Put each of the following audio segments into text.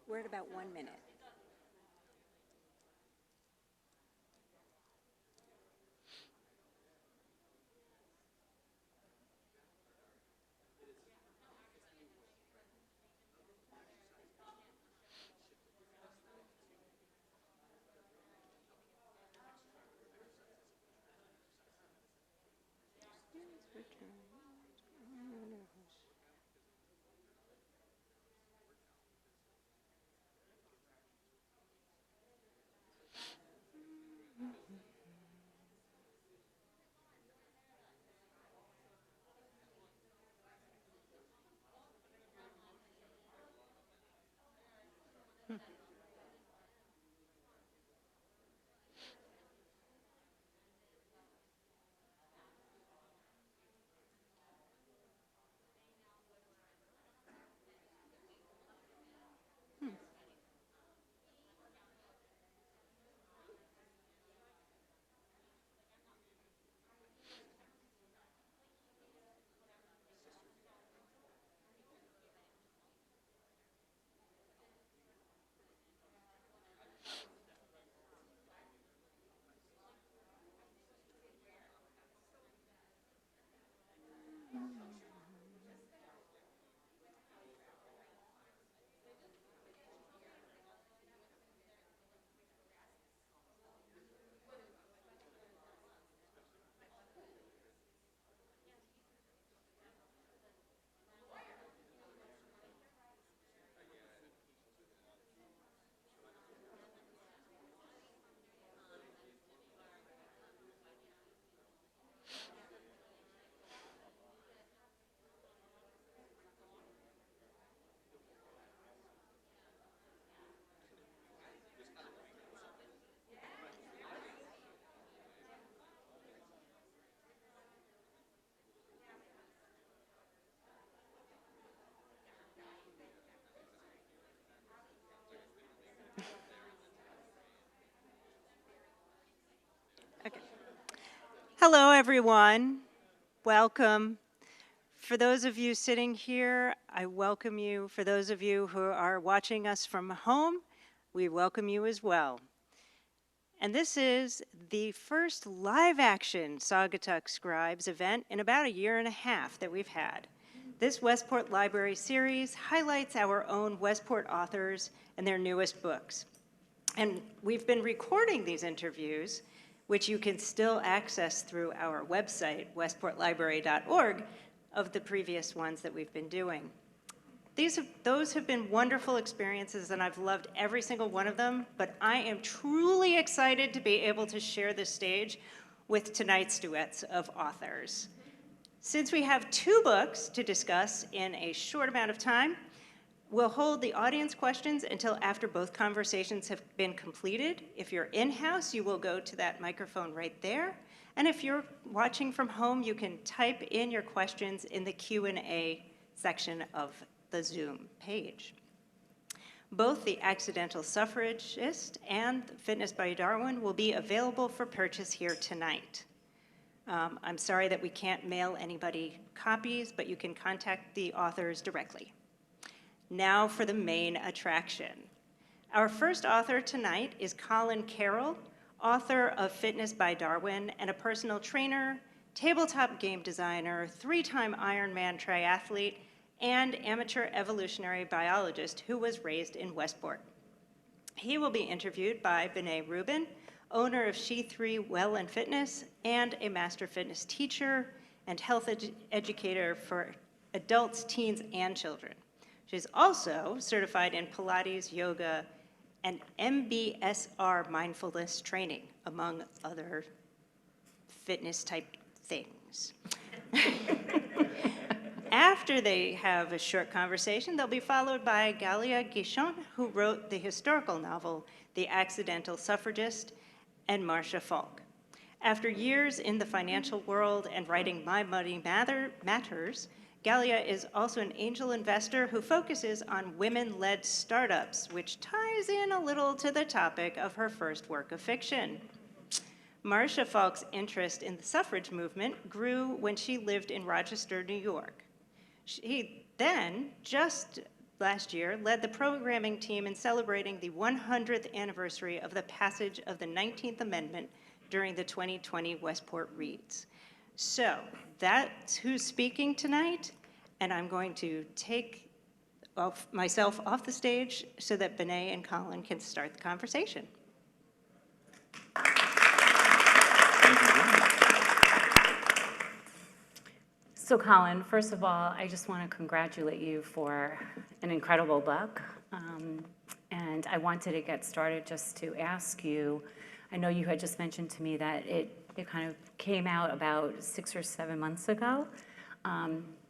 We're at about 1 minute. Okay. Hello, everyone. Welcome. For those of you sitting here, I welcome you. For those of you who are watching us from home, we welcome you as well. And this is the first live-action Saugatuck Scribes event in about 1.5 years that we've had. This Westport Library series highlights our own Westport authors and their newest books. And we've been recording these interviews, which you can still access through our website, westportlibrary.org, of the previous ones that we've been doing. Those have been wonderful experiences, and I've loved every single one of them, but I am truly excited to be able to share this stage with tonight's duets of authors. Since we have 2 books to discuss in a short amount of time, we'll hold the audience questions until after both conversations have been completed. If you're in-house, you will go to that microphone right there. And if you're watching from home, you can type in your questions in the Q&A section of the Zoom page. Both the Accidental Suffragist and Fitness by Darwin will be available for purchase here tonight. I'm sorry that we can't mail anybody copies, but you can contact the authors directly. Now for the main attraction. Our first author tonight is Colin Carroll, author of Fitness by Darwin and a personal trainer, tabletop game designer, 3-time Ironman triathlete, and amateur evolutionary biologist who was raised in Westport. He will be interviewed by Bené Rubin, owner of She3 Well and Fitness and a master fitness teacher and health educator for adults, teens, and children. She's also certified in Pilates, yoga, and MBSR mindfulness training, among other fitness-type things. After they have a short conversation, they'll be followed by Galia Gichon, who wrote the historical novel, The Accidental Suffragist, and Marcia Falk. After years in the financial world and writing My Money Matters, Galia is also an angel investor who focuses on women-led startups, which ties in a little to the topic of her first work of fiction. Marcia Falk's interest in the suffrage movement grew when she lived in Rochester, New York. She then, just last year, led the programming team in celebrating the 100th anniversary of the passage of the 19th Amendment during the 2020 Westport Reads. So that's who's speaking tonight, and I'm going to take myself off the stage so that Benet and Colin can start the conversation. So Colin, first of all, I just want to congratulate you for an incredible book. And I wanted to get started just to ask you, I know you had just mentioned to me that it kind of came out about 6 or 7 months ago.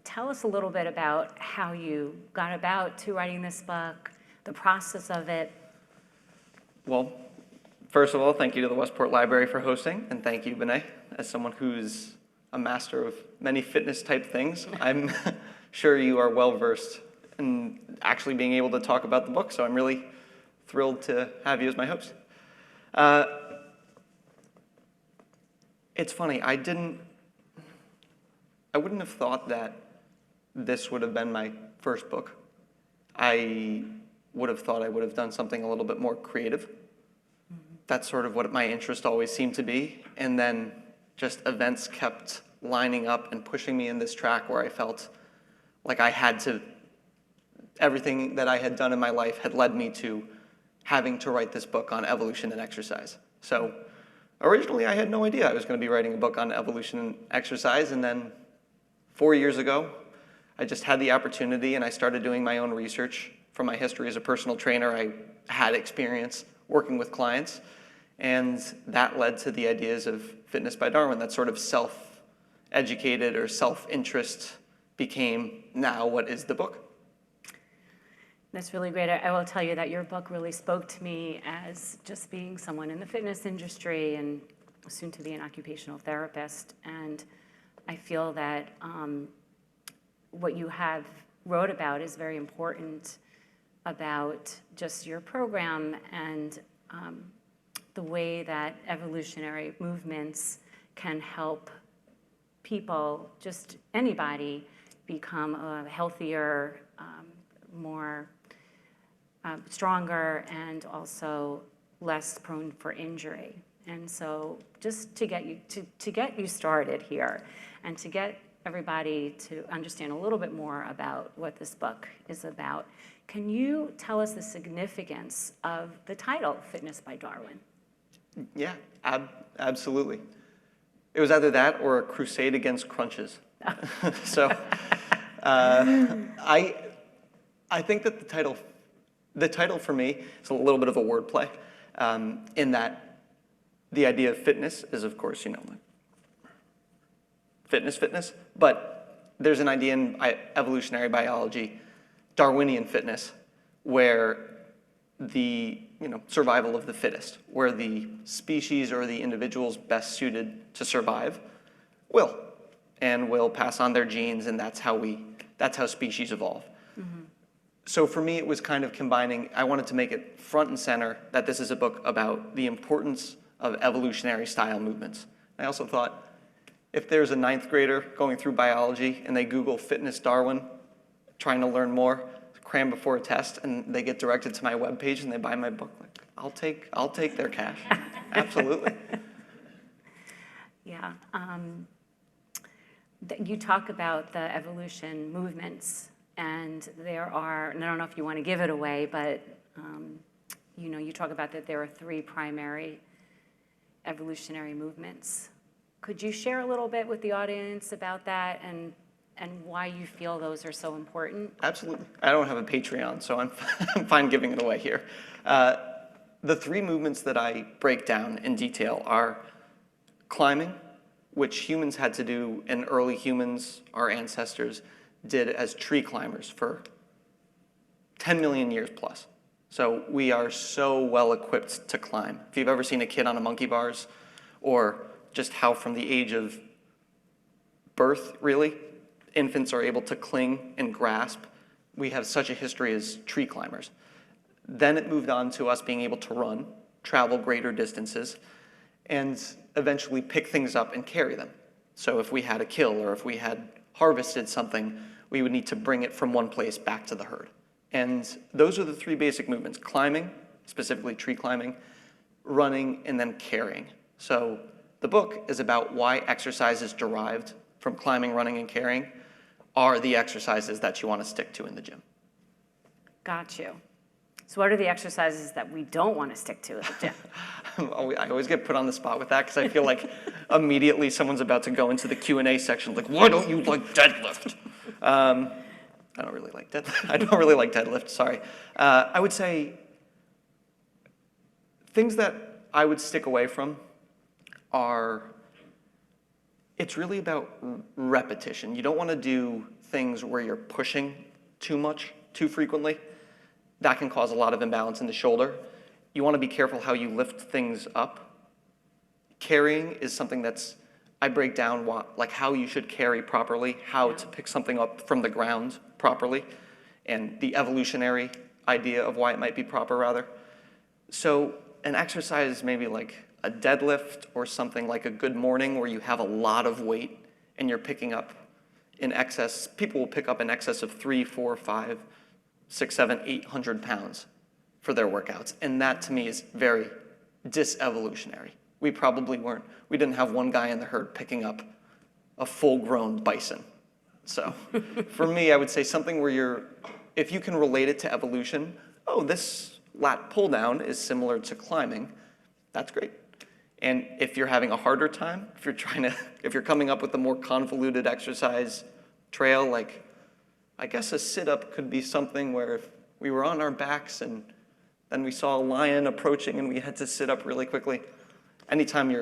Tell us a little bit about how you got about to writing this book, the process of it. Well, first of all, thank you to the Westport Library for hosting, and thank you, Benet, as someone who's a master of many fitness type things. I'm sure you are well versed in actually being able to talk about the book, so I'm really thrilled to have you as my host. It's funny, I wouldn't have thought that this would have been my first book. I would have thought I would have done something a little bit more creative. That's sort of what my interest always seemed to be. And then just events kept lining up and pushing me in this track where I felt like I had to, everything that I had done in my life had led me to having to write this book on evolution and exercise. So originally I had no idea I was going to be writing a book on evolution and exercise, and then 4 years ago, I just had the opportunity and I started doing my own research. From my history as a personal trainer, I had experience working with clients, and that led to the ideas of Fitness by Darwin. That sort of self-educated or self-interest became now what is the book. That's really great. I will tell you that your book really spoke to me as just being someone in the fitness industry and soon to be an occupational therapist. And I feel that what you have wrote about is very important about just your program and the way that evolutionary movements can help people, just anybody, become a healthier, more stronger, and also less prone for injury. And so just to get you started here and to get everybody to understand a little bit more about what this book is about, can you tell us the significance of the title, Fitness by Darwin? Yeah, absolutely. It was either that or a crusade against crunches. So I think that the title for me is a little bit of a wordplay, in that the idea of fitness is, of course, fitness, but there's an idea in evolutionary biology, Darwinian fitness, where the survival of the fittest, where the species or the individuals best suited to survive will pass on their genes, and that's how species evolve. Mm-hmm. So for me, it was kind of combining, I wanted to make it front and center that this is a book about the importance of evolutionary style movements. I also thought, if there's a 9th grader going through biology and they Google Fitness Darwin, trying to learn more, cram before a test, and they get directed to my webpage and they buy my book, like, I'll take their cash. Absolutely. Yeah. You talk about the evolution movements, and there are, and I don't know if you want to give it away, but you talk about that there are 3 primary evolutionary movements. Could you share a little bit with the audience about that and why you feel those are so important? Absolutely. I don't have a Patreon, so I'm fine giving it away here. The 3 movements that I break down in detail are climbing, which humans had to do, and early humans, our ancestors, did as tree climbers for 10 million years plus. So we are so well equipped to climb. If you've ever seen a kid on a monkey bars, or just how from the age of birth, really, infants are able to cling and grasp, we have such a history as tree climbers. Then it moved on to us being able to run, travel greater distances, and eventually pick things up and carry them. So if we had a kill or if we had harvested something, we would need to bring it from one place back to the herd. And those are the three basic movements: climbing, specifically tree climbing, running, and then carrying. So the book is about why exercises derived from climbing, running, and carrying are the exercises that you want to stick to in the gym. Got you. So what are the exercises that we don't want to stick to at the gym? I always get put on the spot with that because I feel like immediately someone's about to go into the Q&A section, like, why don't you like deadlift? I don't really like deadlift. I don't really like deadlift, sorry. I would say things that I would stick away from are, it's really about repetition. You don't want to do things where you're pushing too much, too frequently. That can cause a lot of imbalance in the shoulder. You want to be careful how you lift things up. Carrying is something that's, I break down like how you should carry properly, how to pick something up from the ground properly, and the evolutionary idea of why it might be proper, rather. So an exercise maybe like a deadlift or something like a good morning where you have a lot of weight and you're picking up in excess, people will pick up in excess of 3, 4, 5, 6, 7, 800 pounds for their workouts. And that to me is very dis-evolutionary. We didn't have one guy in the herd picking up a full-grown bison. So for me, I would say something where if you can relate it to evolution, oh, this lat pull down is similar to climbing, that's great. And if you're having a harder time, if you're coming up with a more convoluted exercise trail, like I guess a sit-up could be something where if we were on our backs and then we saw a lion approaching and we had to sit up really quickly. Anytime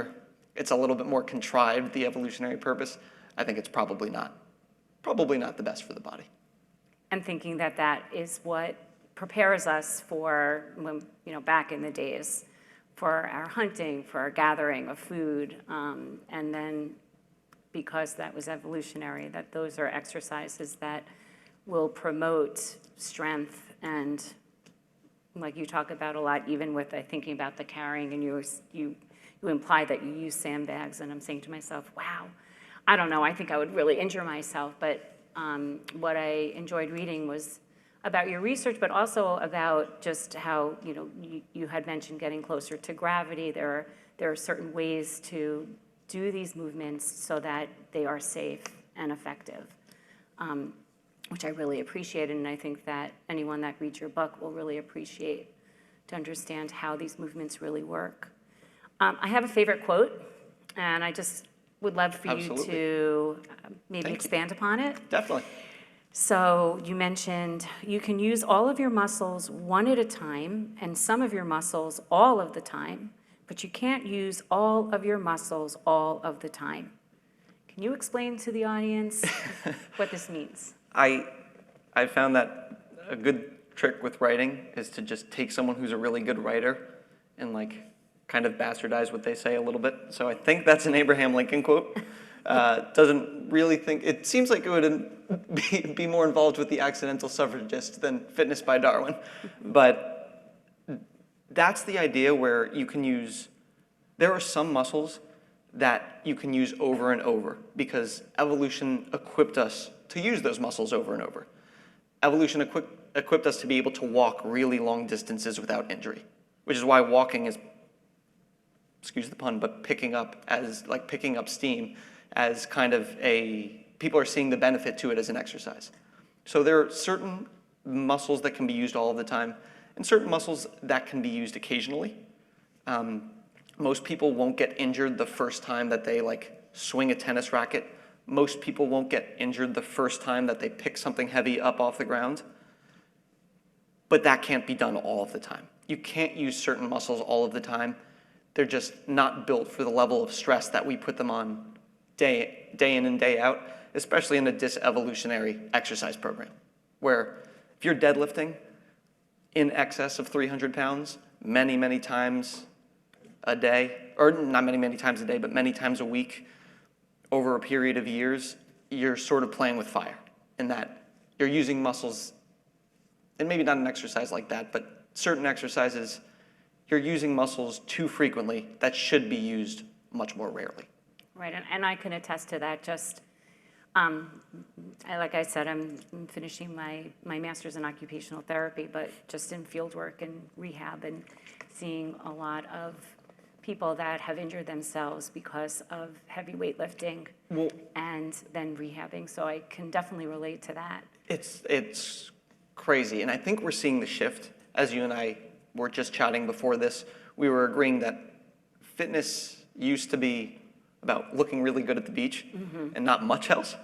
it's a little bit more contrived, the evolutionary purpose, I think it's probably not the best for the body. And thinking that that is what prepares us for, back in the days, for our hunting, for our gathering of food, and then because that was evolutionary, that those are exercises that will promote strength and, like you talk about a lot, even with thinking about the carrying, and you imply that you use sandbags, and I'm saying to myself, wow, I don't know, I think I would really injure myself, but what I enjoyed reading was about your research, but also about just how, you had mentioned getting closer to gravity. There are certain ways to do these movements so that they are safe and effective, which I really appreciated, and I think that anyone that reads your book will really appreciate to understand how these movements really work. I have a favorite quote, and I just would love for you to maybe expand upon it. Definitely. So you mentioned you can use all of your muscles one at a time and some of your muscles all of the time, but you can't use all of your muscles all of the time. Can you explain to the audience what this means? I found that a good trick with writing is to just take someone who's a really good writer and kind of bastardize what they say a little bit. So I think that's an Abraham Lincoln quote. Doesn't really think, it seems like it would be more involved with the Accidental Suffragist than Fitness by Darwin. But that's the idea where you can there are some muscles that you can use over and over because evolution equipped us to use those muscles over and over. Evolution equipped us to be able to walk really long distances without injury, which is why walking is, excuse the pun, but picking up steam as kind of people are seeing the benefit to it as an exercise. So there are certain muscles that can be used all of the time and certain muscles that can be used occasionally. Most people won't get injured the first time that they swing a tennis racket. Most people won't get injured the first time that they pick something heavy up off the ground. But that can't be done all of the time. You can't use certain muscles all of the time. They're just not built for the level of stress that we put them on day in and day out, especially in a dis-evolutionary exercise program, where if you're deadlifting in excess of 300 pounds many, many times a day, or not many, many times a day, but many times a week over a period of years, you're sort of playing with fire in that you're using muscles, and maybe not an exercise like that, but certain exercises, you're using muscles too frequently that should be used much more rarely. Right, and I can attest to that. Just Like I said, I'm finishing my master's in occupational therapy, but just in field work and rehab and seeing a lot of people that have injured themselves because of heavy weightlifting and then rehabbing. So I can definitely relate to that. It's crazy. And I think we're seeing the shift. As you and I were just chatting before this, we were agreeing that fitness used to be about looking really good at the beach and not much else.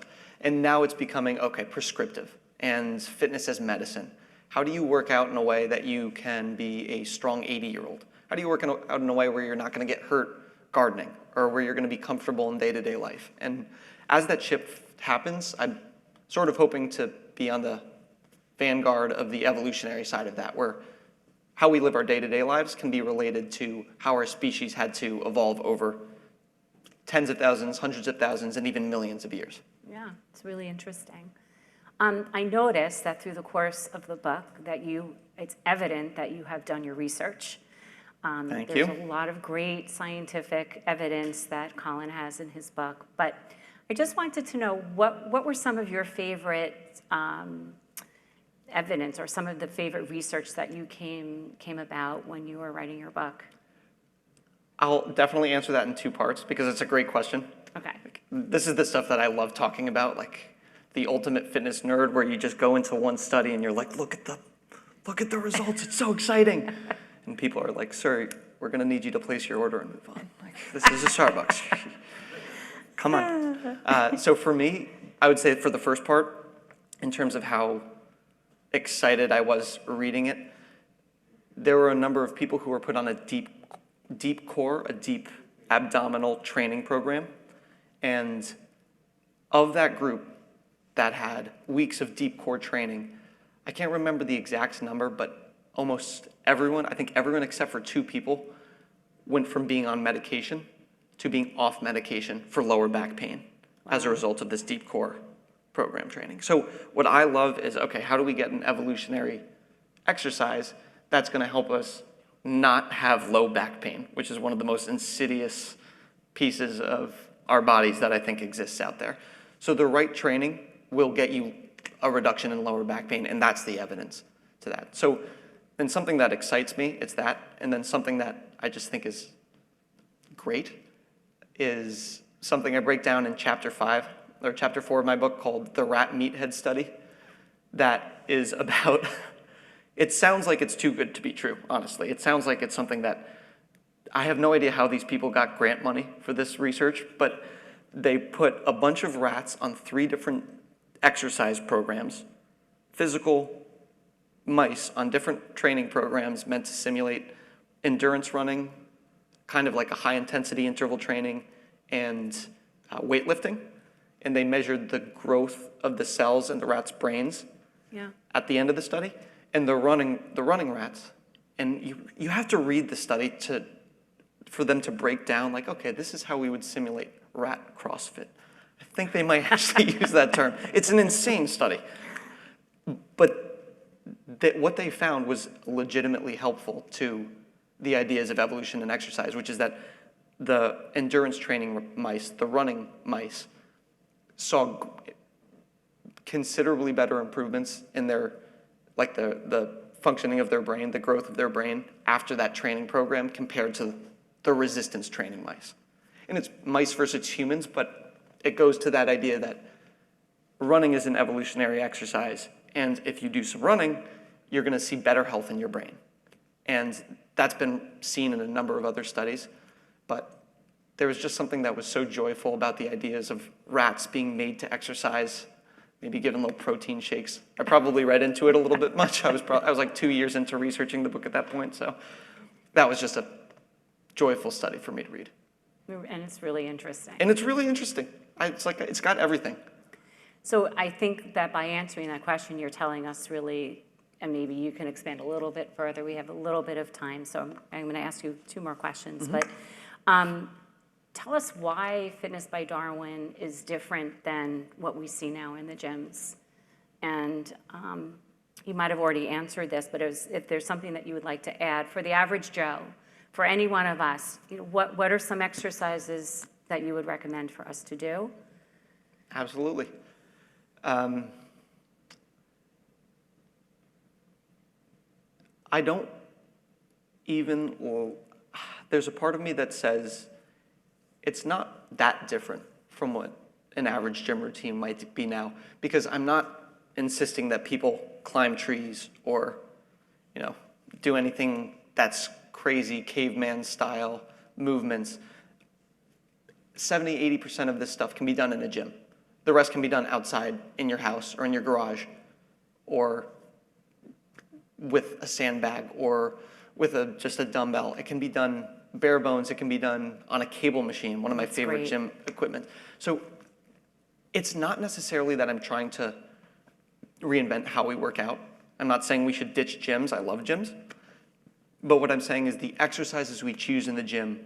And now it's becoming, okay, prescriptive and fitness as medicine. How do you work out in a way that you can be a strong 80-year-old? How do you work out in a way where you're not going to get hurt gardening or where you're going to be comfortable in day-to-day life? And as that shift happens, I'm sort of hoping to be on the vanguard of the evolutionary side of that, where how we live our day-to-day lives can be related to how our species had to evolve over tens of thousands, hundreds of thousands, and even millions of years. Yeah, it's really interesting. I noticed that through the course of the book that it's evident that you have done your research. Thank There's you. a lot of great scientific evidence that Colin has in his book, but I just wanted to know what were some of your favorite evidence or some of the favorite research that you came about when you were writing your book? I'll definitely answer that in two parts because it's a great question. Okay. This is the stuff that I love talking about, like the ultimate fitness nerd, where you just go into one study and you're like, look at the results, it's so exciting. And people are like, sir, we're gonna need you to place your order and move on. Like, this is a Starbucks. Come on. So for me, I would say for the first part, in terms of how excited I was reading it, there were a number of people who were put on a deep core, a deep abdominal training program. And of that group that had weeks of deep core training, I can't remember the exact number, but almost everyone, I think everyone except for 2 people, went from being on medication to being off medication for lower back pain as a result of this deep core program training. So what I love is, okay, how do we get an evolutionary exercise that's going to help us not have low back pain, which is one of the most insidious pieces of our bodies that I think exists out there. So the right training will get you a reduction in lower back pain, and that's the evidence to that. So then something that excites me, it's that, and then something that I just think is great is something I break down in chapter 4 of my book called The Rat Meathead Study, that is about, it sounds like it's too good to be true, honestly. It sounds like it's something that, I have no idea how these people got grant money for this research, but they put a bunch of rats on 3 different exercise programs, physical mice on different training programs meant to simulate endurance running, kind of like a high-intensity interval training, and weightlifting. And they measured the growth of the cells in the rats' brains at the end of the study. And the running rats, and you have to read the study for them to break down, like, okay, this is how we would simulate rat CrossFit. I think they might actually use that term. It's an insane study. But what they found was legitimately helpful to the ideas of evolution and exercise, which is that the endurance training mice, the running mice, saw considerably better improvements in their, like the functioning of their brain, the growth of their brain after that training program compared to the resistance training mice. And it's mice versus humans, but it goes to that idea that running is an evolutionary exercise, and if you do some running, you're gonna see better health in your brain. And that's been seen in a number of other studies, but there was just something that was so joyful about the ideas of rats being made to exercise, maybe given little protein shakes. I probably read into it a little bit much. I was like 2 years into researching the book at that point, so that was just a joyful study for me to read. And it's really interesting. And it's really interesting. It's like, it's got everything. So I think that by answering that question, you're telling us really, and maybe you can expand a little bit further. We have a little bit of time, so I'm going to ask you 2 more questions. But tell us why Fitness by Darwin is different than what we see now in the gyms. And you might have already answered this, but if there's something that you would like to add for the average Joe, for any one of us, what are some exercises that you would recommend for us to do? Absolutely. I don't even, well, there's a part of me that says it's not that different from what an average gym routine might be now, because I'm not insisting that people climb trees or, you know, do anything that's crazy caveman style movements. 70–80% of this stuff can be done in a gym. The rest can be done outside in your house or in your garage or with a sandbag or with just a dumbbell. It can be done bare bones. It can be done on a cable machine, one of my favorite gym equipment. So it's not necessarily that I'm trying to reinvent how we work out. I'm not saying we should ditch gyms. I love gyms. But what I'm saying is the exercises we choose in the gym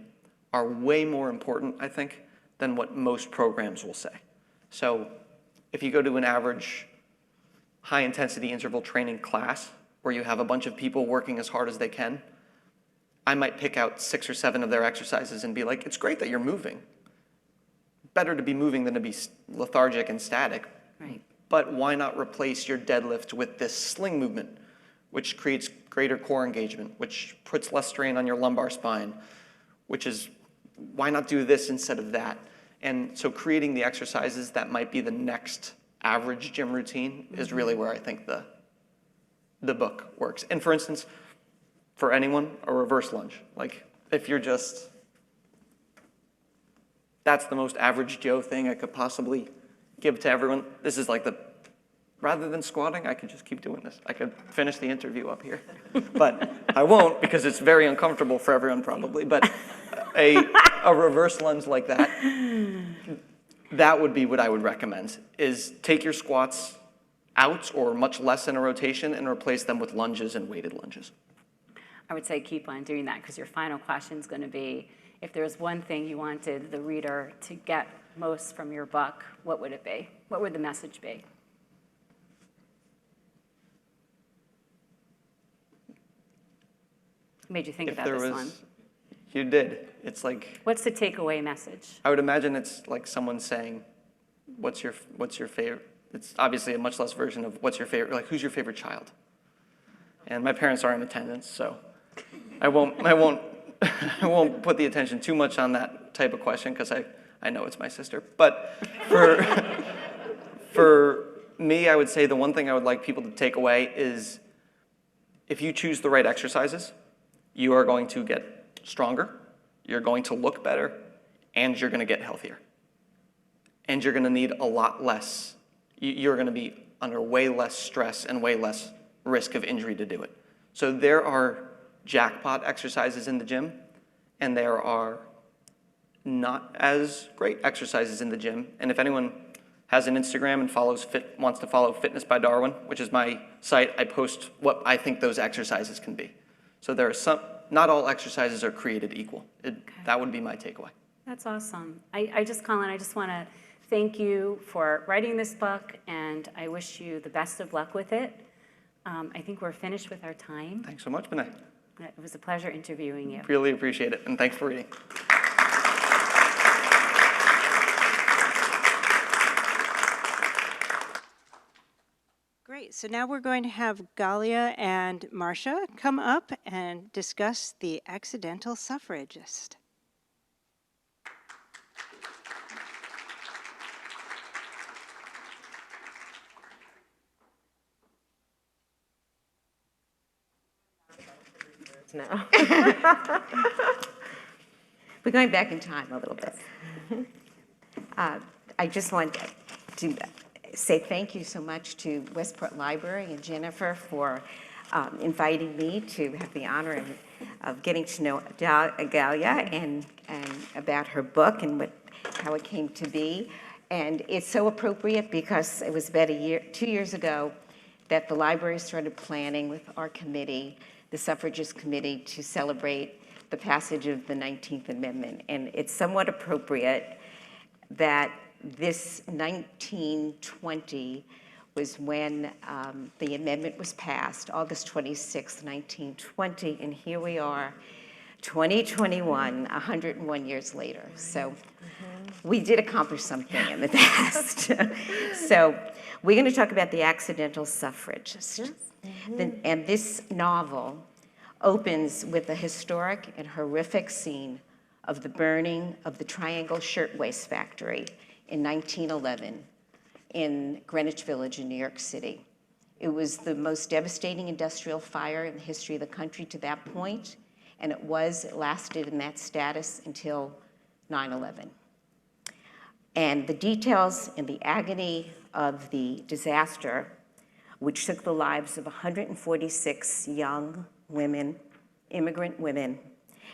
are way more important, I think, than what most programs will say. So if you go to an average high-intensity interval training class where you have a bunch of people working as hard as they can, I might pick out 6 or 7 of their exercises and be like, it's great that you're moving. Better to be moving than to be lethargic and static. Right. But why not replace your deadlift with this sling movement, which creates greater core engagement, which puts less strain on your lumbar spine, which is, why not do this instead of that? And so creating the exercises that might be the next average gym routine is really where I think the book works. And for instance, for anyone, a reverse lunge. Like, if you're just, that's the most average Joe thing I could possibly give to everyone. This is like rather than squatting, I could just keep doing this. I could finish the interview up here. But I won't, because it's very uncomfortable for everyone probably. But a reverse lunge like that, that would be what I would recommend, is take your squats out or much less in a rotation and replace them with lunges and weighted lunges. I would say keep on doing that, because your final question is going to be, if there's one thing you wanted the reader to get most from your book, what would it be? What would the message be? What made you think about this one? You did. It's like, What's the takeaway message? I would imagine it's like someone saying, what's your favorite? It's obviously a much less version of what's your favorite, like, who's your favorite child? And my parents are in attendance, so I won't I won't put the attention too much on that type of question, because I know it's my sister. But for me, I would say the one thing I would like people to take away is, if you choose the right exercises, you are going to get stronger, you're going to look better, and you're going to get healthier. And you're going to need a lot less, you're going to be under way less stress and way less risk of injury to do it. So there are jackpot exercises in the gym, and there are not as great exercises in the gym. And if anyone has an Instagram and wants to follow Fitness by Darwin, which is my site, I post what I think those exercises can be. So there are not all exercises are created equal. That would be my takeaway. That's awesome. Colin, I just want to thank you for writing this book, and I wish you the best of luck with it. I think we're finished with our time. Thanks so much, Benay. It was a pleasure interviewing you. Really appreciate it, and thanks for reading. Great, so now we're going to have Galia and Marcia come up and discuss The Accidental Suffragist. Now. We're going back in time a little bit. I just want to say thank you so much to Westport Library and Jennifer for inviting me to have the honor of getting to know Galia and about her book and how it came to be. And it's so appropriate because it was about 2 years ago that the library started planning with our committee, the Suffragist Committee, to celebrate the passage of the 19th Amendment. And it's somewhat appropriate that this 1920 was when the amendment was passed, August 26, 1920, and here we are 2021, 101 years later. So we did accomplish something in the past. So we're going to talk about the Accidental Suffragist. And this novel opens with a historic and horrific scene of the burning of the Triangle Shirtwaist Factory in 1911 in Greenwich Village in New York City. It was the most devastating industrial fire in the history of the country to that point, and it lasted in that status until 9/11. And the details and the agony of the disaster, which took the lives of 146 young women, immigrant women,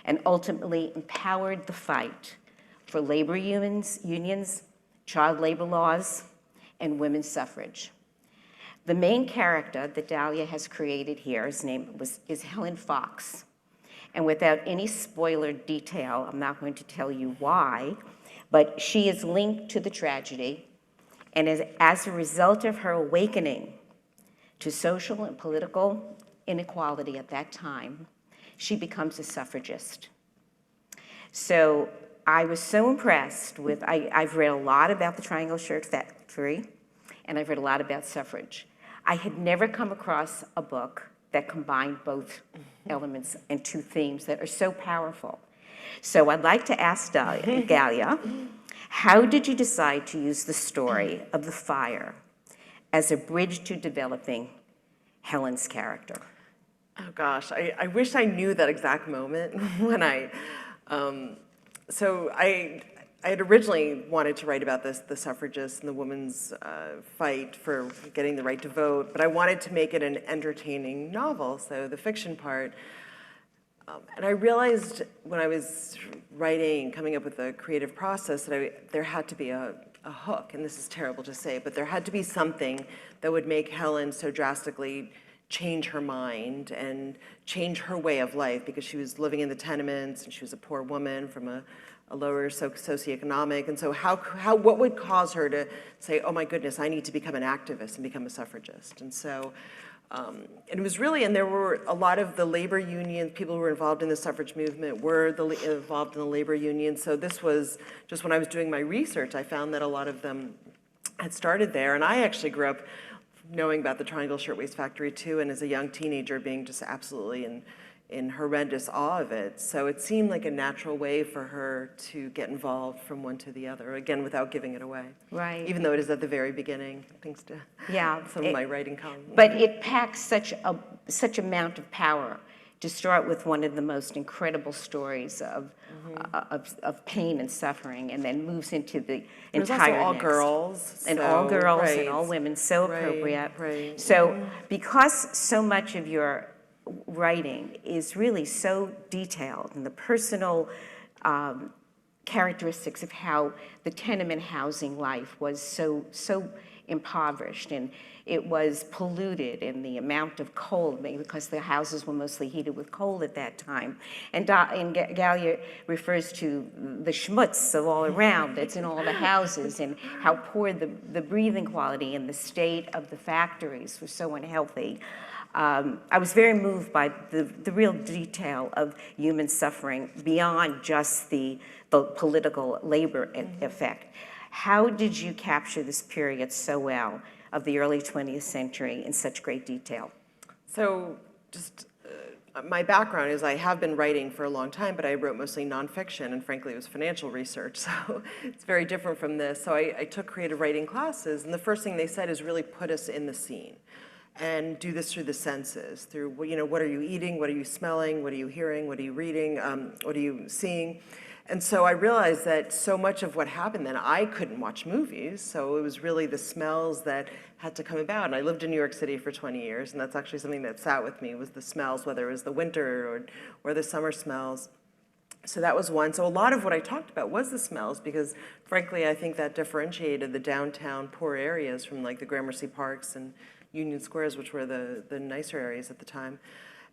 and ultimately empowered the fight for labor unions, child labor laws, and women's suffrage. The main character that Galia has created here, his name is Helen Fox. And without any spoiler detail, I'm not going to tell you why, but she is linked to the tragedy, and as a result of her awakening to social and political inequality at that time, she becomes a suffragist. So I was so impressed with, I've read a lot about the Triangle Shirt Factory, and I've read a lot about suffrage. I had never come across a book that combined both elements and two themes that are so powerful. So I'd like to ask Galia, how did you decide to use the story of the fire as a bridge to developing Helen's character? Oh gosh, I wish I knew that exact moment when so I had originally wanted to write about the suffragists and the women's fight for getting the right to vote, but I wanted to make it an entertaining novel, so the fiction part. And I realized when I was writing, coming up with a creative process, that there had to be a hook, and this is terrible to say, but there had to be something that would make Helen so drastically change her mind and change her way of life, because she was living in the tenements and she was a poor woman from a lower socioeconomic, and so what would cause her to say, oh my goodness, I need to become an activist and become a suffragist? And so it was really, and there were a lot of the labor unions, people who were involved in the suffrage movement were involved in the labor union. So this was just when I was doing my research, I found that a lot of them had started there. And I actually grew up knowing about the Triangle Shirtwaist Factory too, and as a young teenager being just absolutely in horrendous awe of it. So it seemed like a natural way for her to get involved from one to the other, again, without giving it away. Right. Even though it is at the very beginning, thanks to some of my writing columns. But it packs such amount of power to start with one of the most incredible stories of pain and suffering, and then moves into the entire all next. girls. And so, all girls right. and all women, so appropriate. Right. So because so much of your writing is really so detailed, and the personal characteristics of how the tenement housing life was so impoverished, and it was polluted, and the amount of coal, maybe because the houses were mostly heated with coal at that time. And Galia refers to the schmutz of all around that's in all the houses, and how poor the breathing quality and the state of the factories were so unhealthy. I was very moved by the real detail of human suffering beyond just the political labor effect. How did you capture this period so well of the early 20th century in such great detail? So just my background is I have been writing for a long time, but I wrote mostly nonfiction, and frankly, it was financial research, so it's very different from this. So I took creative writing classes, and the first thing they said is really put us in the scene. And do this through the senses, through, what are you eating, what are you smelling, what are you hearing, what are you reading, what are you seeing? And so I realized that so much of what happened then, I couldn't watch movies, so it was really the smells that had to come about. And I lived in New York City for 20 years, and that's actually something that sat with me, was the smells, whether it was the winter or the summer smells. So that was one. So a lot of what I talked about was the smells, because frankly, I think that differentiated the downtown poor areas from like the Gramercy Parks and Union Squares, which were the nicer areas at the time.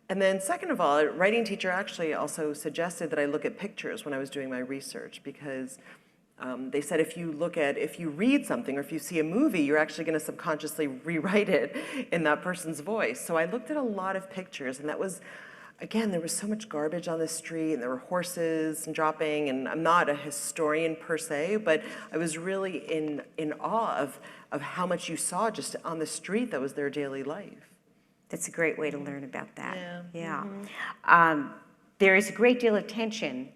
And then second of all, a writing teacher actually also suggested that I look at pictures when I was doing my research, because they said if you read something or if you see a movie, you're actually going to subconsciously rewrite it in that person's voice. So I looked at a lot of pictures, and that was again, there was so much garbage on the street, and there were horses and dropping, and I'm not a historian per se, but I was really in awe of how much you saw just on the street that was their daily life. That's a great way to learn about that. Yeah. There is a great deal of tension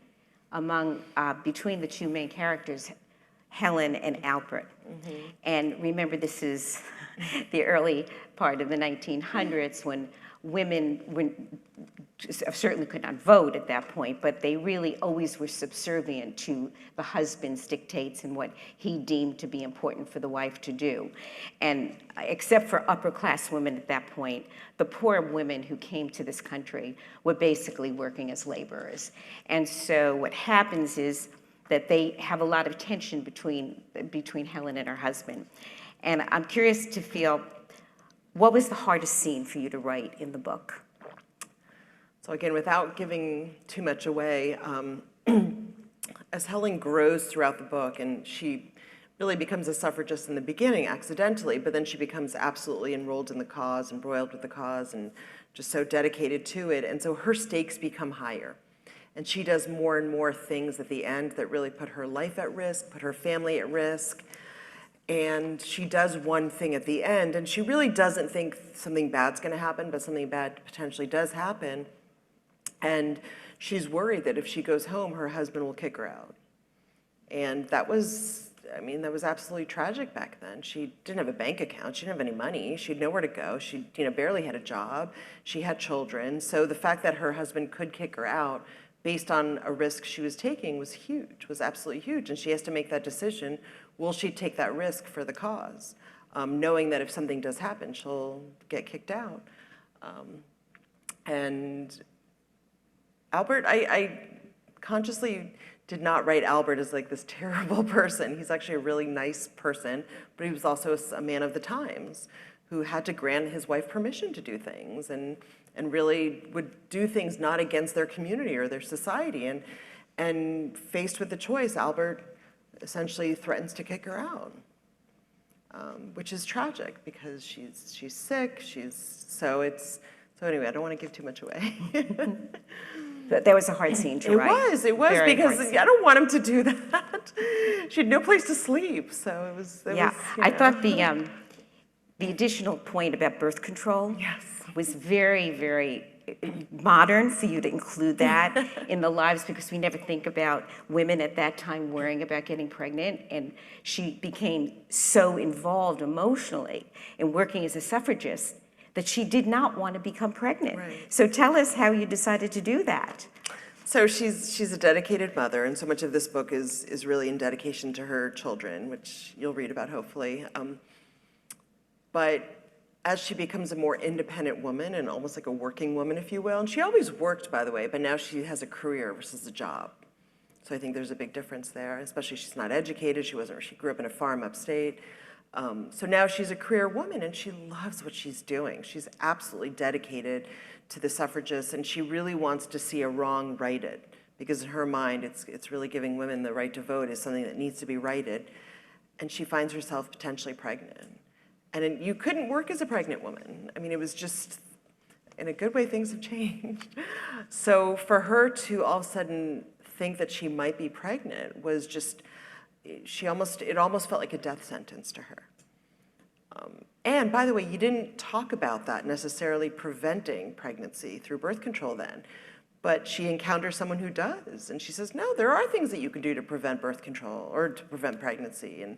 between the two main characters, Helen and Albert. And remember, this is the early part of the 1900s when women certainly could not vote at that point, but they really always were subservient to the husband's dictates and what he deemed to be important for the wife to do. And except for upper class women at that point, the poor women who came to this country were basically working as laborers. And so what happens is that they have a lot of tension between Helen and her husband. And I'm curious to feel, what was the hardest scene for you to write in the book? So again, without giving too much away, as Helen grows throughout the book, and she really becomes a suffragist in the beginning accidentally, but then she becomes absolutely enrolled in the cause, embroiled with the cause, and just so dedicated to it. And so her stakes become higher. And she does more and more things at the end that really put her life at risk, put her family at risk. And she does one thing at the end, and she really doesn't think something bad's going to happen, but something bad potentially does happen. And she's worried that if she goes home, her husband will kick her out. And that was, I mean, that was absolutely tragic back then. She didn't have a bank account. She didn't have any money. She had nowhere to go. She, barely had a job. She had children. So the fact that her husband could kick her out based on a risk she was taking was huge, was absolutely huge. And she has to make that decision. Will she take that risk for the cause? Knowing that if something does happen, she'll get kicked out. And Albert, I consciously did not write Albert as like this terrible person. He's actually a really nice person, but he was also a man of the times who had to grant his wife permission to do things and really would do things not against their community or their society. And faced with the choice, Albert essentially threatens to kick her out, which is tragic because she's sick. So anyway, I don't want to give too much away. But that was a hard scene to write. It was Very because hard I don't want him to do that. She had no place to sleep, so it was. I thought the additional point about birth control was very, very modern for you to include that in the lives, because we never think about women at that time worrying about getting pregnant, and she became so involved emotionally in working as a suffragist that she did not want to become pregnant. Right. So tell us how you decided to do that. So she's a dedicated mother, and so much of this book is really in dedication to her children, which you'll read about hopefully. But as she becomes a more independent woman and almost like a working woman, if you will, and she always worked, by the way, but now she has a career versus a job. So I think there's a big difference there, especially she's not educated. She grew up in a farm upstate. So now she's a career woman and she loves what she's doing. She's absolutely dedicated to the suffragists, and she really wants to see a wrong righted, because in her mind it's really giving women the right to vote is something that needs to be righted. And she finds herself potentially pregnant. And you couldn't work as a pregnant woman. I mean, it was just, in a good way, things have changed. So for her to all of a sudden think that she might be pregnant was just, it almost felt like a death sentence to her. And by the way, you didn't talk about that necessarily preventing pregnancy through birth control then, but she encounters someone who does, and she says, no, there are things that you can do to prevent birth control or to prevent pregnancy. And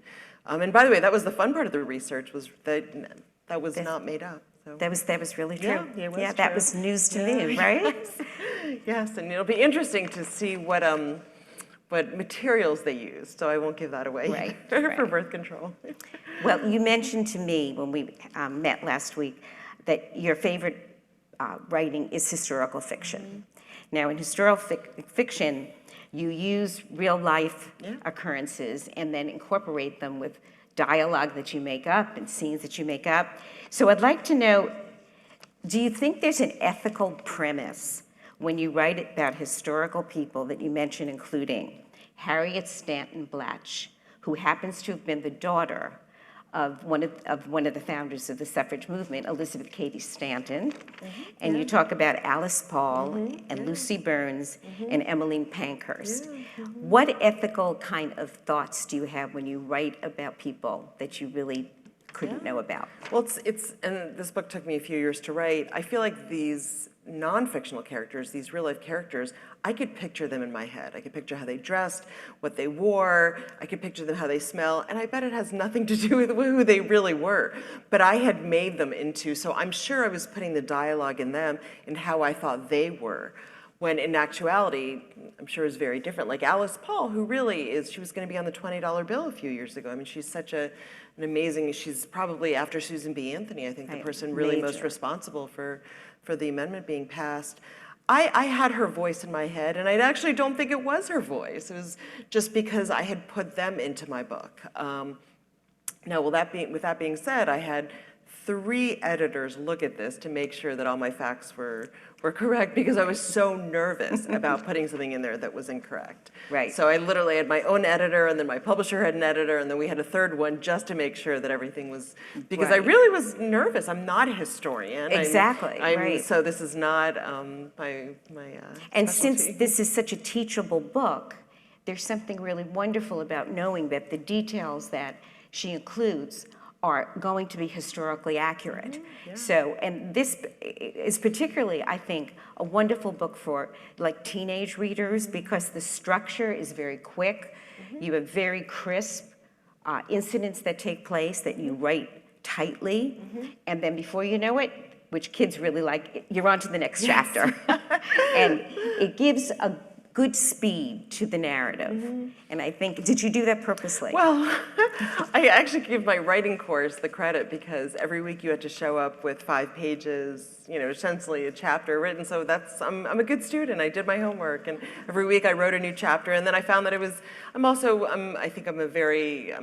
by the way, that was the fun part of the research, was that was not made up. So. That was really true. Yeah, it was that true. was news to me, right? Yes, and it'll be interesting to see what materials they used, so I won't give that away for birth control. Well, you mentioned to me when we met last week that your favorite writing is historical fiction. Mm-hmm. Now, in historical fiction, you use real-life occurrences and then incorporate them with dialogue that you make up and scenes that you make up. So I'd like to know, do you think there's an ethical premise when you write about historical people that you mention, including Harriet Stanton Blatch, who happens to have been the daughter of one of the founders of the suffrage movement, Elizabeth Cady Stanton, and you talk about Alice Paul and Lucy Burns and Emmeline Pankhurst. What ethical kind of thoughts do you have when you write about people that you really couldn't know about? Well, and this book took me a few years to write. I feel like these non-fictional characters, these real-life characters, I could picture them in my head. I could picture how they dressed, what they wore, I could picture them how they smell, and I bet it has nothing to do with who they really were. But I had made them into, so I'm sure I was putting the dialogue in them and how I thought they were. When in actuality, I'm sure is very different. Like Alice Paul, who really is, she was going to be on the $20 bill a few years ago. I mean, she's such an amazing, she's probably, after Susan B. Anthony, I think the person really most responsible for the amendment being passed. I had her voice in my head, and I actually don't think it was her voice. It was just because I had put them into my book. Now, with that being said, I had 3 editors look at this to make sure that all my facts were correct, because I was so nervous about putting something in there that was incorrect. Right. So I literally had my own editor, and then my publisher had an editor, and then we had a third one just to make sure that everything was, because I really was nervous. I'm not a historian. Exactly, right. So this is not my And specialty. since this is such a teachable book, there's something really wonderful about knowing that the details that she includes are going to be historically accurate. So, and this is particularly, I think, a wonderful book for like teenage readers, because the structure is very quick. You have very crisp incidents that take place that you write tightly, and then before you know it, which kids really like, you're on to the next chapter. And it gives a good speed to the narrative. And I think, did you do that purposely? Well, I actually give my writing course the credit, because every week you had to show up with 5 pages, you know, essentially a chapter written. So I'm a good student. I did my homework, and every week I wrote a new chapter. And then I found that I think I'm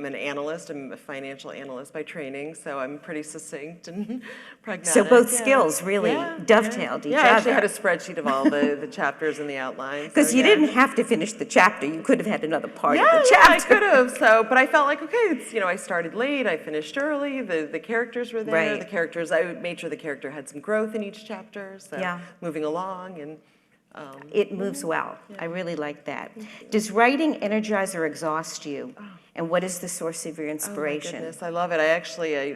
an analyst. I'm a financial analyst by training, so I'm pretty succinct and pragmatic. So both skills really dovetailed each I other. actually had a spreadsheet of all the chapters and the outlines. Because so, you didn't have to finish the chapter. You could have had another part of the I chapter. could have. So, but I felt like, okay, it's, I started late, I finished early, the characters were there. Right. The characters, I made sure the character had some growth in each chapter, so moving along. And It moves well. I really like that. Does writing energize or exhaust you? And what is the source of your inspiration? Oh my goodness, I love it.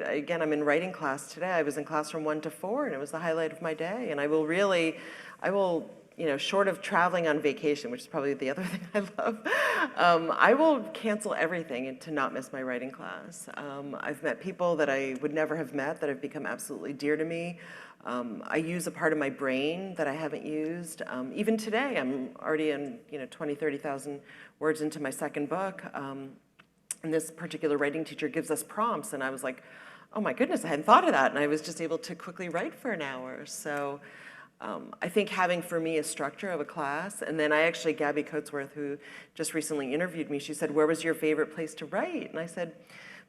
Again, I'm in writing class today. I was in class from 1 to 4, and it was the highlight of my day. And I will, short of traveling on vacation, which is probably the other thing I love, I will cancel everything to not miss my writing class. I've met people that I would never have met that have become absolutely dear to me. I use a part of my brain that I haven't used. Even today, I'm already in 20, 30,000 words into my second book. And this particular writing teacher gives us prompts, and I was like, oh my goodness, I hadn't thought of that. And I was just able to quickly write for an hour. So I think having for me a structure of a class, and then Gabby Coatsworth, who just recently interviewed me, she said, where was your favorite place to write? And I said,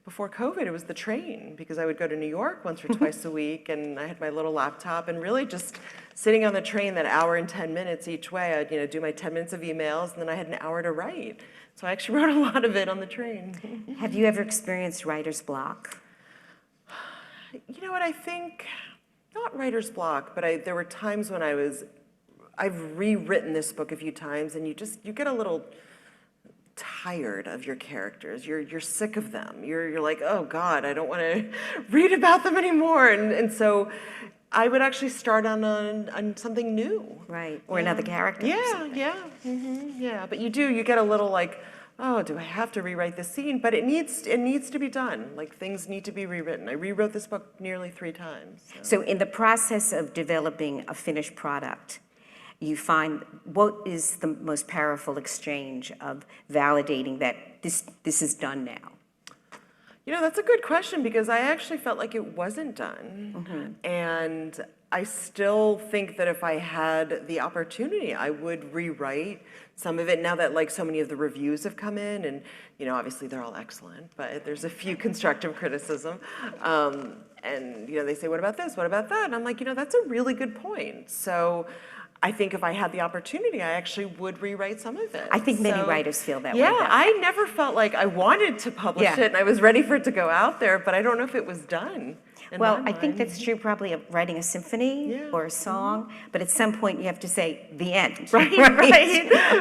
before COVID, it was the train, because I would go to New York once or twice a week, and I had my little laptop, and really just sitting on the train that hour and 10 minutes each way, I'd do my 10 minutes of emails, and then I had an hour to write. So I actually wrote a lot of it on the train. Have you ever experienced writer's block? You know what, I think, not writer's block, but there were times when I've rewritten this book a few times, and you get a little tired of your characters. You're sick of them. You're like, oh God, I don't want to read about them anymore. And so I would actually start on something new. Right, or another character. Yeah. But you get a little like, oh, do I have to rewrite this scene? But it needs to be done. Like, things need to be rewritten. I rewrote this book nearly 3 times. So in the process of developing a finished product, you find, what is the most powerful exchange of validating that this is done now? That's a good question, because I actually felt like it wasn't done. And I still think that if I had the opportunity, I would rewrite some of it, now that so many of the reviews have come in, and obviously they're all excellent, but there's a few constructive criticism. And they say, what about this, what about that? And I'm like, that's a really good point. So I think if I had the opportunity, I actually would rewrite some of it. I think many So, writers feel that way. yeah, though. I never felt like I wanted to publish Yeah. it, and I was ready for it to go out there, but I don't know if it was done. in Well, my I think mind. that's true probably of writing a symphony Yeah. or a song, but at some point you have to say, the end. Right,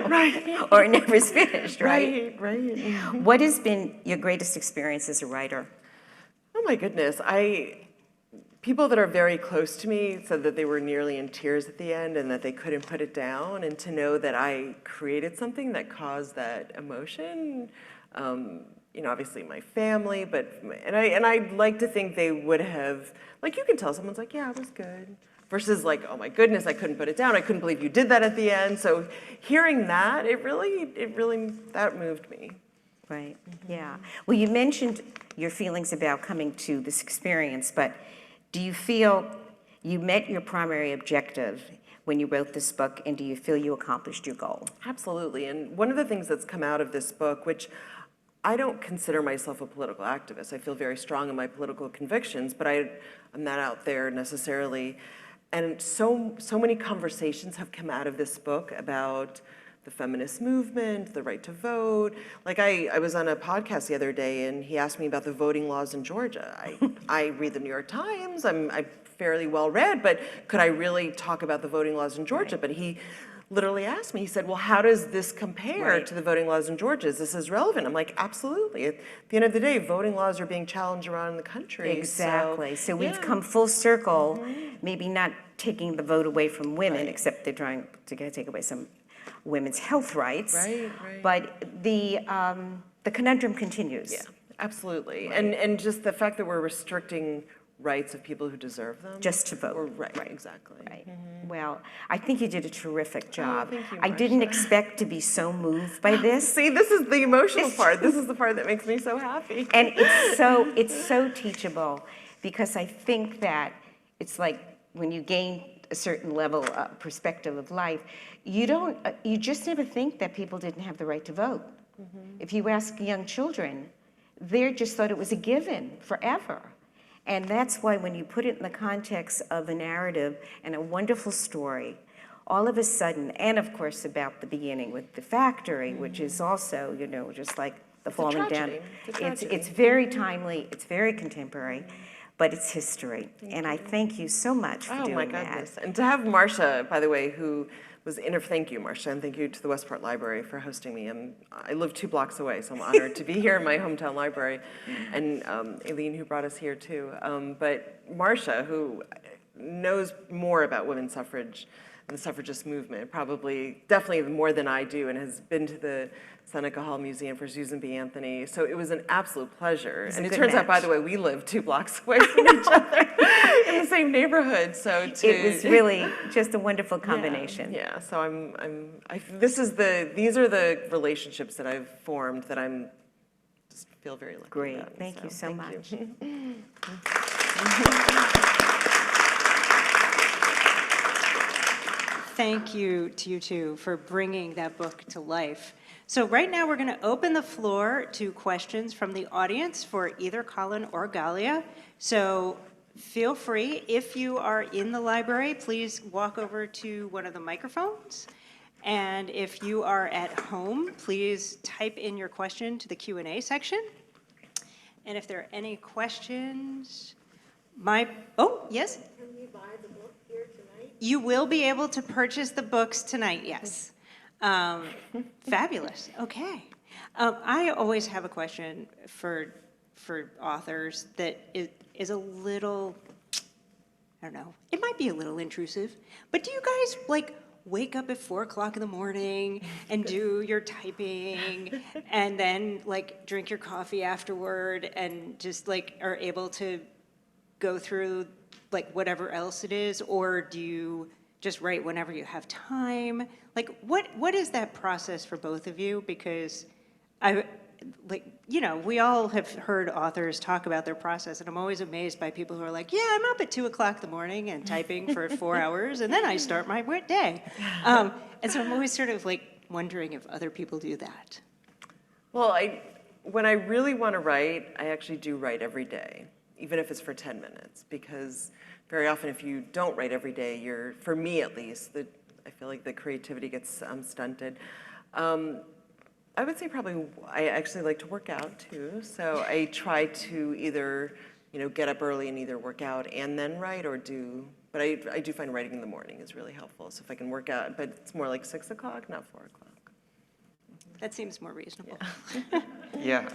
right. Or it never is finished, right? Right. What has been your greatest experience as a writer? Oh my goodness, people that are very close to me said that they were nearly in tears at the end and that they couldn't put it down, and to know that I created something that caused that emotion, obviously my family, and I'd like to think they would have, like, you can tell someone's like, yeah, it was good, versus like, oh my goodness, I couldn't put it down, I couldn't believe you did that at the end. So hearing that, it really, that moved me. Right, yeah. Well, you mentioned your feelings about coming to this experience, but do you feel you met your primary objective when you wrote this book, and do you feel you accomplished your goal? Absolutely, and one of the things that's come out of this book, which I don't consider myself a political activist. I feel very strong in my political convictions, but I'm not out there necessarily. And so many conversations have come out of this book about the feminist movement, the right to vote. Like I was on a podcast the other day, and he asked me about the voting laws in Georgia. I read the New York Times, I'm fairly well read, but could I really talk about the voting laws in Georgia? Right. But he literally asked me, he said, well, how does this compare to the voting laws in Georgia? Is this as relevant? I'm like, absolutely. At the end of the day, voting laws are being challenged around the country. Exactly. So we've yeah. come full circle, maybe not taking the vote away from women, except they're trying to take away some women's health rights. Right. But the conundrum continues. Yeah, absolutely. And just the fact that we're restricting rights of people who deserve them. Just to vote. Right, exactly. Right. Well, I think you did a terrific job. thank you, I didn't Marcia. expect to be so moved by this. See, this is the emotional part. This is the part that makes me so happy. And it's so teachable, because I think that it's like when you gain a certain level of perspective of life, you just never think that people didn't have the right to vote. If you ask young children, they just thought it was a given forever. And that's why when you put it in the context of a narrative and a wonderful story, all of a sudden, and of course about the beginning with the factory, which is also, just like the falling down. tragedy. It's a tragedy. It's very timely, it's very contemporary, but it's history. And I thank you so much for Oh doing my that. goodness. And to have Marcia, by the way, who was thank you, Marcia, and thank you to the Westport Library for hosting me. I live 2 blocks away, so I'm honored to be here in my hometown library, and Aileen, who brought us here too. But Marcia, who knows more about women's suffrage and the suffragist movement, definitely more than I do, and has been to the Seneca Hall Museum for Susan B. Anthony. So it was an absolute pleasure. And it turns out, by the way, we live 2 blocks away from each other in the same neighborhood. So It was really just a wonderful combination. Yeah. So these are the relationships that I've formed that I'm just feel very lucky Great. about. Thank you so much. Thank you to you two for bringing that book to life. So right now we're going to open the floor to questions from the audience for either Colin or Galia. So feel free, if you are in the library, please walk over to one of the microphones. And if you are at home, please type in your question to the Q&A section. And if there are any questions, yes? Can we buy the book here tonight? You will be able to purchase the books tonight, yes. Fabulous, okay. I always have a question for authors that is a little, I don't know, it might be a little intrusive, but do you guys wake up at 4 o'clock in the morning and do your typing and then drink your coffee afterward and just are able to go through whatever else it is, or do you just write whenever you have time? What is that process for both of you? Because we all have heard authors talk about their process, and I'm always amazed by people who are like, yeah, I'm up at 2 o'clock in the morning and typing for 4 hours, and then I start my day. And so I'm always sort of wondering if other people do that. Well, when I really want to write, I actually do write every day, even if it's for 10 minutes, because very often if you don't write every day, for me at least, I feel like the creativity gets stunted. I would say probably I actually like to work out too. So I try to either, get up early and either work out and then write or but I do find writing in the morning is really helpful. So if I can work out, but it's more like 6 o'clock, not 4 o'clock. That seems more reasonable. Yeah,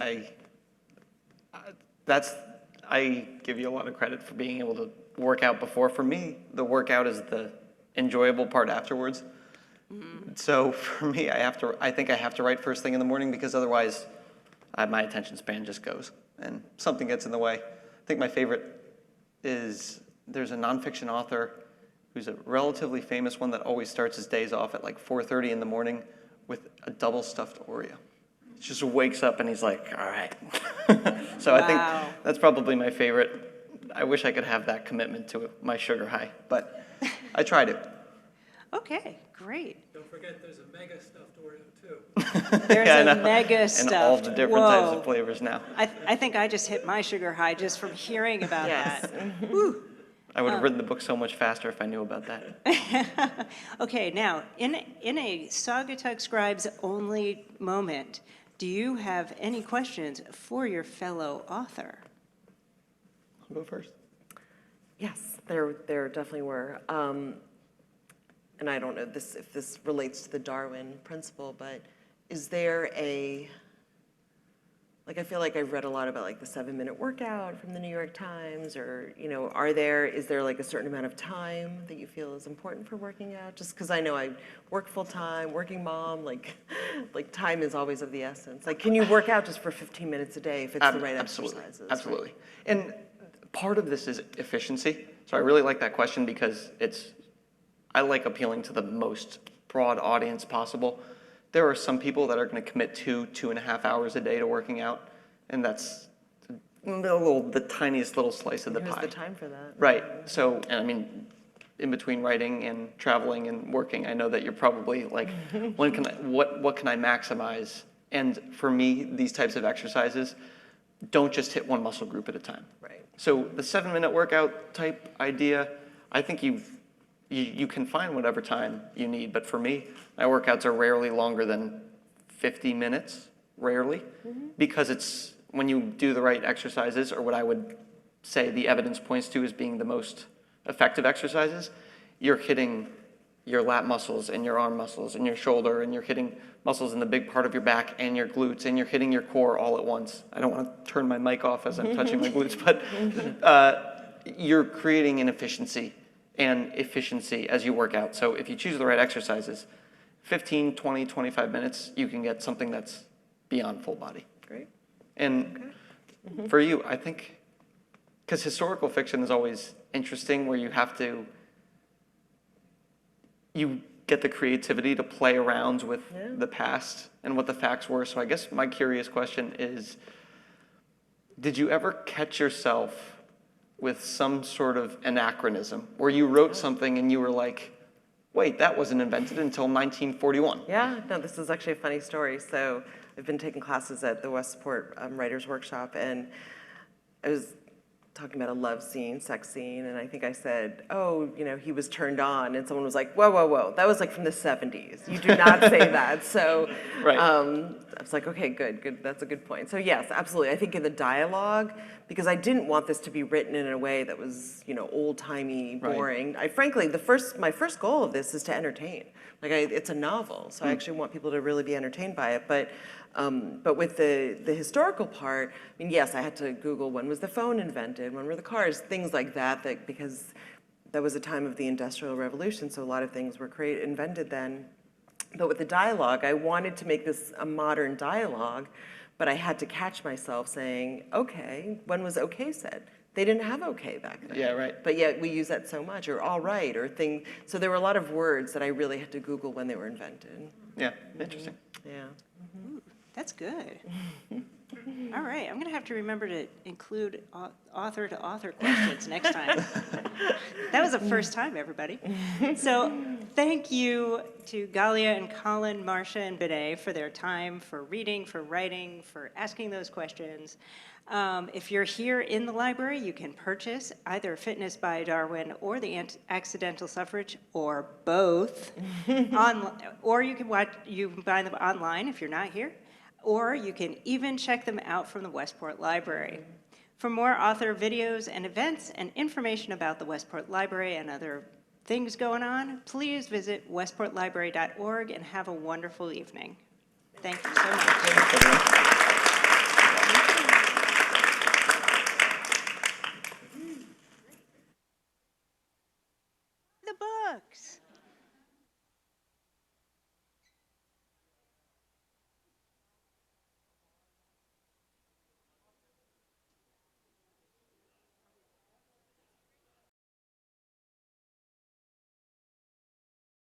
I give you a lot of credit for being able to work out before. For me, the workout is the enjoyable part afterwards. So for me, I think I have to write first thing in the morning because otherwise my attention span just goes and something gets in the way. I think my favorite is there's a nonfiction author who's a relatively famous one that always starts his days off at like 4:30 in the morning with a double stuffed Oreo. He just wakes up and he's like, all right. So I think that's probably my favorite. I wish I could have that commitment to my sugar high, but I try to. Okay, great. Don't forget, there's a mega stuffed Oreo too. There's Yeah, I a know. mega stuffed. And all the different types Whoa. of flavors now. I think I just hit my sugar high just from hearing about Yes. that. Woo. I would have written the book so much faster if I knew about that. Okay, now, in a Saugatuck Scribes only moment, do you have any questions for your fellow author? I'll go first. Yes, there definitely were. And I don't know if this relates to the Darwin principle, but is there I feel like I've read a lot about like the 7-minute workout from the New York Times, or, is there like a certain amount of time that you feel is important for working out? Just because I know I work full time, working mom, like time is always of the essence. Like, can you work out just for 15 minutes a day if it's the right Absolutely. exercises? Absolutely. And part of this is efficiency. So I really like that question because I like appealing to the most broad audience possible. There are some people that are going to commit 2.5 hours a day to working out, and that's the tiniest little slice of the Who has pie. the time for that? Right. So, and I mean, in between writing and traveling and working, I know that you're probably like, what can I maximize? And for me, these types of exercises don't just hit one muscle group at a time. Right. So the 7-minute workout type idea, I think you can find whatever time you need. But for me, my workouts are rarely longer than 50 minutes, rarely, because it's when you do the right exercises, or what I would say the evidence points to as being the most effective exercises, you're hitting your lat muscles and your arm muscles and your shoulder, and you're hitting muscles in the big part of your back and your glutes, and you're hitting your core all at once. I don't want to turn my mic off as I'm touching my glutes, but you're creating an efficiency as you work out. So if you choose the right exercises, 15, 20, 25 minutes, you can get something that's beyond full body. Great. And for you, I think, because historical fiction is always interesting, where you get the creativity to play around with the past and what the facts were. So I guess my curious question is, did you ever catch yourself with some sort of anachronism where you wrote something and you were like, wait, that wasn't invented until 1941? Yeah, no, this is actually a funny story. So I've been taking classes at the Westport Writers Workshop, and I was talking about a love scene, sex scene, and I think I said, oh, he was turned on, and someone was like, whoa, whoa, whoa, that was like from the 70s. You do not say that. So Right. I was like, okay, good, that's a good point. So yes, absolutely. I think in the dialogue, because I didn't want this to be written in a way that was, old-timey, boring. Right. Frankly, my first goal of this is to entertain. It's a novel, so I actually want people to really be entertained by it. But with the historical part, I mean, yes, I had to Google when was the phone invented, when were the cars, things like that, because that was a time of the Industrial Revolution, so a lot of things were invented then. But with the dialogue, I wanted to make this a modern dialogue, but I had to catch myself saying, okay, when was okay said? They didn't have okay back then. Yeah, right. But yet we use that so much, or all right, or thing. So there were a lot of words that I really had to Google when they were invented. Yeah, interesting. Yeah. That's good. All right, I'm going to have to remember to include author-to-author questions next time. That was was a first time, everybody. So thank you to Galia and Colin, Marcia and Bidet for their time, for reading, for writing, for asking those questions. If you're here in the library, you can purchase either Fitness by Darwin or the Accidental Suffrage, or both. Or you can buy them online if you're not here, or you can even check them out from the Westport Library. For more author videos and events and information about the Westport Library and other things going on, please visit westportlibrary.org and have a wonderful evening. Thank you so much. The books.